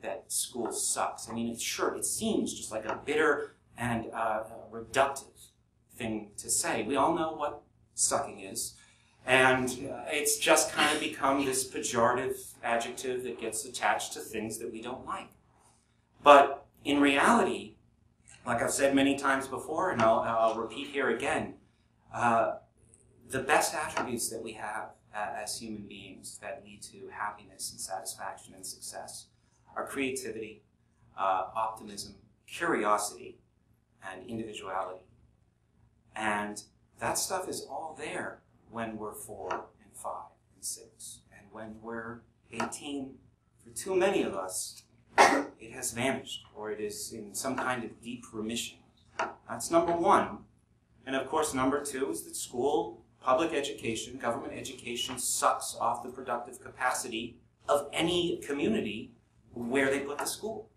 that school sucks. I mean, sure, it seems just like a bitter and reductive thing to say. We all know what sucking is. And it's just kind of become this pejorative adjective that gets attached to things that we don't like. But in reality, like I've said many times before, and I'll repeat here again, the best attributes that we have as human beings that lead to happiness and satisfaction and success are creativity, optimism, curiosity, and individuality. And that stuff is all there when we're 4 and 5 and 6. And when we're 18, for too many of us, it has vanished, or it is in some kind of deep remission. That's number one. And of course, number two is that school, public education, government education sucks off the productive capacity of any community where they put the school.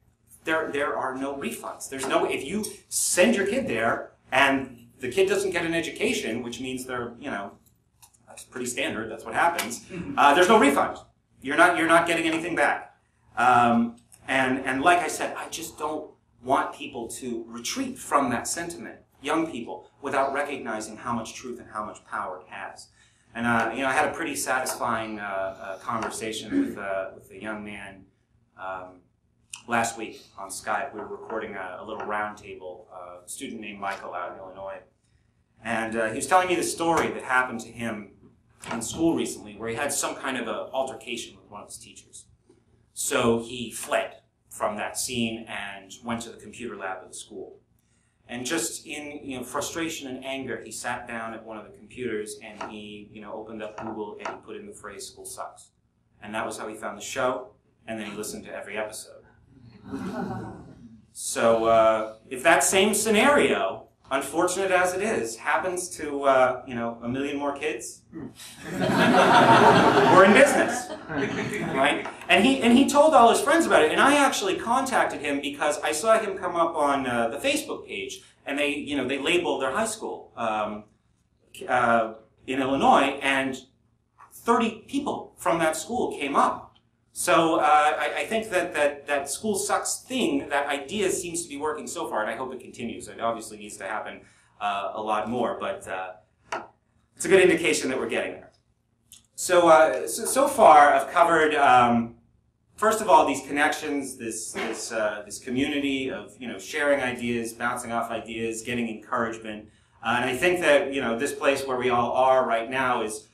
There are no refunds. There's no, if you send your kid there and the kid doesn't get an education, which means they're, that's pretty standard, that's what happens, there's no refund. You're not getting anything back. And like I said, I just don't want people to retreat from that sentiment, young people, without recognizing how much truth and how much power it has. And I had a pretty satisfying conversation with a young man last week on Skype. We were recording a little roundtable, a student named Michael out in Illinois. And he was telling me the story that happened to him in school recently, where he had some kind of an altercation with one of his teachers. So he fled from that scene and went to the computer lab of the school. And just in frustration and anger, he sat down at one of the computers and he opened up Google and he put in the phrase "school sucks." And that was how he found the show, and then he listened to every episode. So if that same scenario, unfortunate as it is, happens to a million more kids, we're in business, right? And he told all his friends about it. And I actually contacted him because I saw him come up on the Facebook page, and they labeled their high school in Illinois, and 30 people from that school came up. So I think that school sucks thing, that idea seems to be working so far, and I hope it continues. It obviously needs to happen a lot more, but it's a good indication that we're getting there. So far I've covered, first of all, these connections, this community of sharing ideas, bouncing off ideas, getting encouragement, and I think that this place where we all are right now is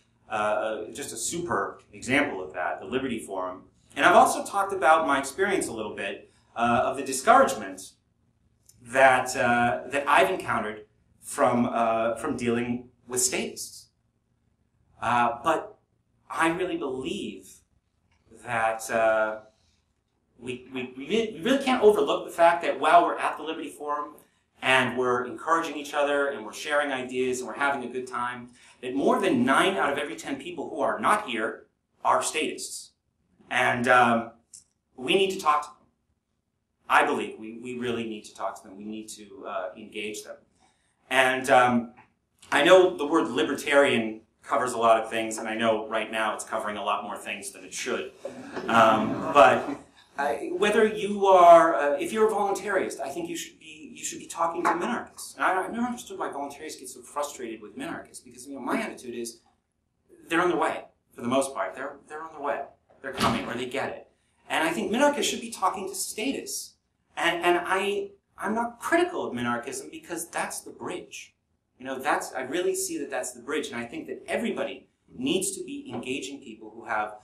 just a super example of that, the Liberty Forum. And I've also talked about my experience a little bit of the discouragement that I've encountered from dealing with statists. But I really believe that we really can't overlook the fact that while we're at the Liberty Forum and we're encouraging each other and we're sharing ideas and we're having a good time, that more than 9 out of every 10 people who are not here are statists. And we need to talk to them. I believe we really need to talk to them. We need to engage them. And I know the word libertarian covers a lot of things, and I know right now it's covering a lot more things than it should. But whether you are, if you're a voluntarist, I think you should be talking to minarchists. And I've never understood why voluntarists get so frustrated with minarchists, because my attitude is they're on their way for the most part. They're on their way. They're coming, or they get it. And I think minarchists should be talking to statists. And I'm not critical of minarchism because that's the bridge. I really see that that's the bridge, and I think that everybody needs to be engaging people who have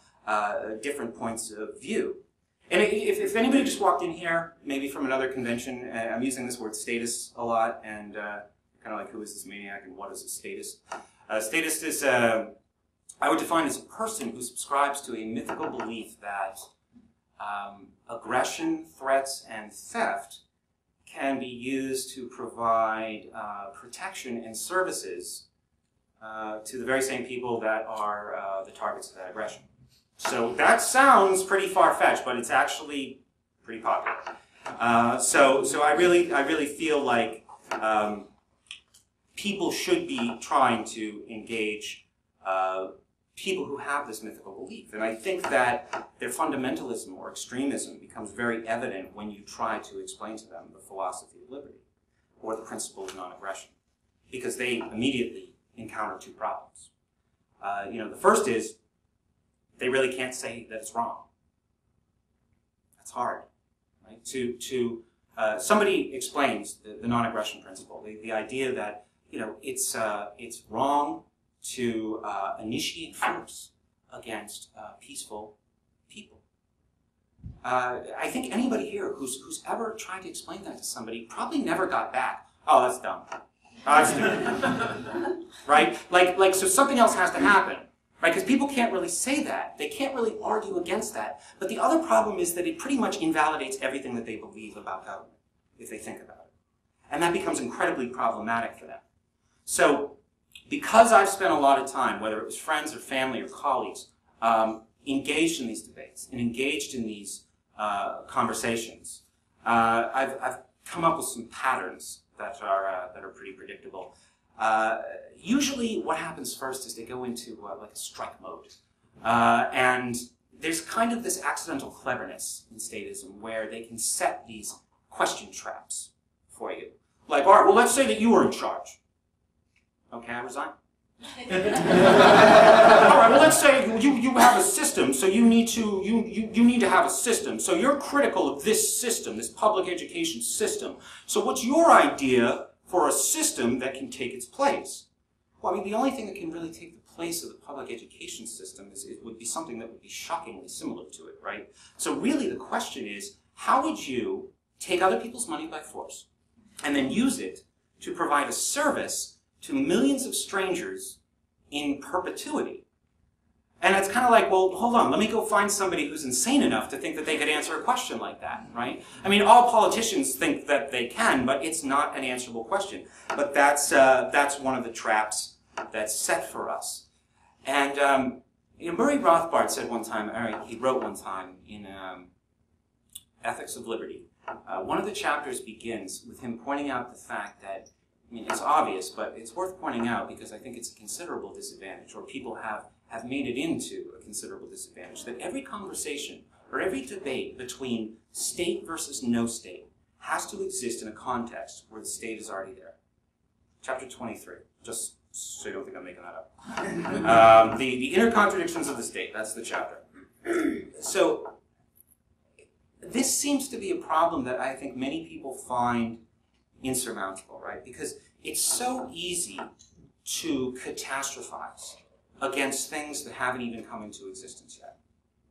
different points of view. And if anybody just walked in here, maybe from another convention, I'm using this word statist a lot, and kind of like, who is this maniac and what is a statist? Statist is, I would define as a person who subscribes to a mythical belief that aggression, threats, and theft can be used to provide protection and services to the very same people that are the targets of that aggression. So that sounds pretty far-fetched, but it's actually pretty popular. So I really feel like people should be trying to engage people who have this mythical belief. And I think that their fundamentalism or extremism becomes very evident when you try to explain to them the philosophy of liberty or the principle of non-aggression, because they immediately encounter two problems. The first is they really can't say that it's wrong. That's hard, right? Somebody explains the non-aggression principle, the idea that it's wrong to initiate force against peaceful people. I think anybody here who's ever tried to explain that to somebody probably never got back, "Oh, that's dumb. Oh, that's stupid." Right? So something else has to happen. Right? Because people can't really say that. They can't really argue against that. But the other problem is that it pretty much invalidates everything that they believe about government, if they think about it. And that becomes incredibly problematic for them. So, because I've spent a lot of time, whether it was friends or family or colleagues, engaged in these debates and engaged in these conversations, I've come up with some patterns that are pretty predictable. Usually what happens first is they go into like a strike mode. And there's kind of this accidental cleverness in statism where they can set these question traps for you. Like, all right, well, let's say that you were in charge. Okay, I resign. All right, well, let's say you have a system, so you need to have a system. So you're critical of this system, this public education system. So what's your idea for a system that can take its place? Well, I mean, the only thing that can really take the place of the public education system would be something that would be shockingly similar to it, right? So really the question is, how would you take other people's money by force and then use it to provide a service to millions of strangers in perpetuity? And it's kind of like, well, hold on, let me go find somebody who's insane enough to think that they could answer a question like that, right? I mean, all politicians think that they can, but it's not an answerable question. But that's one of the traps that's set for us. And Murray Rothbard said one time, he wrote one time in Ethics of Liberty, one of the chapters begins with him pointing out the fact that, I mean, it's obvious, but it's worth pointing out because I think it's a considerable disadvantage, or people have made it into a considerable disadvantage, that every conversation or every debate between state versus no state has to exist in a context where the state is already there. Chapter 23, just so you don't think I'm making that up. The inner contradictions of the state, that's the chapter. So, this seems to be a problem that I think many people find insurmountable, right? Because it's so easy to catastrophize against things that haven't even come into existence yet,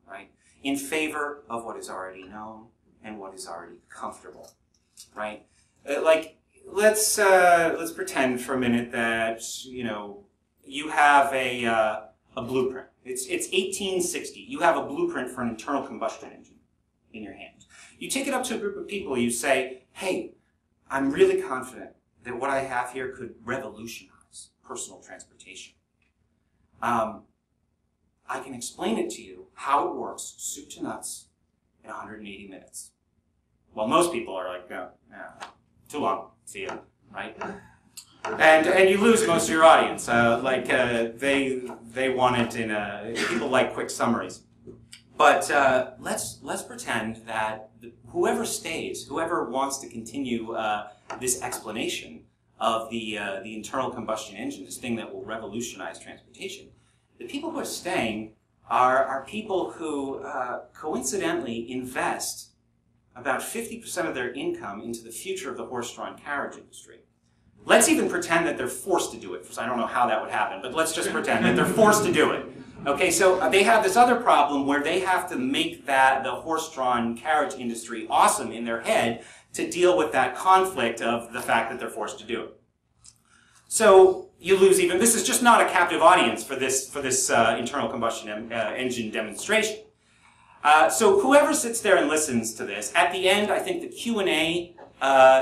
right? In favor of what is already known and what is already comfortable, right? Let's pretend for a minute that you have a blueprint. It's 1860. You have a blueprint for an internal combustion engine in your hand. You take it up to a group of people. You say, "Hey, I'm really confident that what I have here could revolutionize personal transportation. I can explain it to you how it works, soup to nuts, in 180 minutes." Well, most people are like, "No, too long. See ya," right? And you lose most of your audience. They want it in people like quick summaries. But let's pretend that whoever stays, whoever wants to continue this explanation of the internal combustion engine, this thing that will revolutionize transportation, the people who are staying are people who coincidentally invest about 50% of their income into the future of the horse-drawn carriage industry. Let's even pretend that they're forced to do it, because I don't know how that would happen, but let's just pretend that they're forced to do it. Okay, so they have this other problem where they have to make the horse-drawn carriage industry awesome in their head to deal with that conflict of the fact that they're forced to do it. So you lose even, this is just not a captive audience for this internal combustion engine demonstration. So whoever sits there and listens to this, at the end, I think the Q&A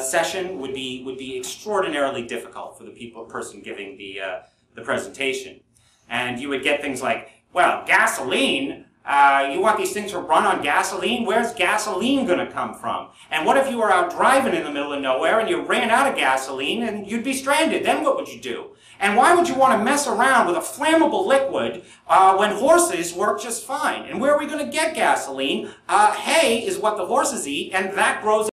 session would be extraordinarily difficult for the person giving the presentation. And you would get things like, "Well, gasoline, you want these things to run on gasoline? Where's gasoline going to come from? And what if you were out driving in the middle of nowhere and you ran out of gasoline and you'd be stranded? Then what would you do? And why would you want to mess around with a flammable liquid when horses work just fine? And where are we going to get gasoline? Hay is what the horses eat, and that grows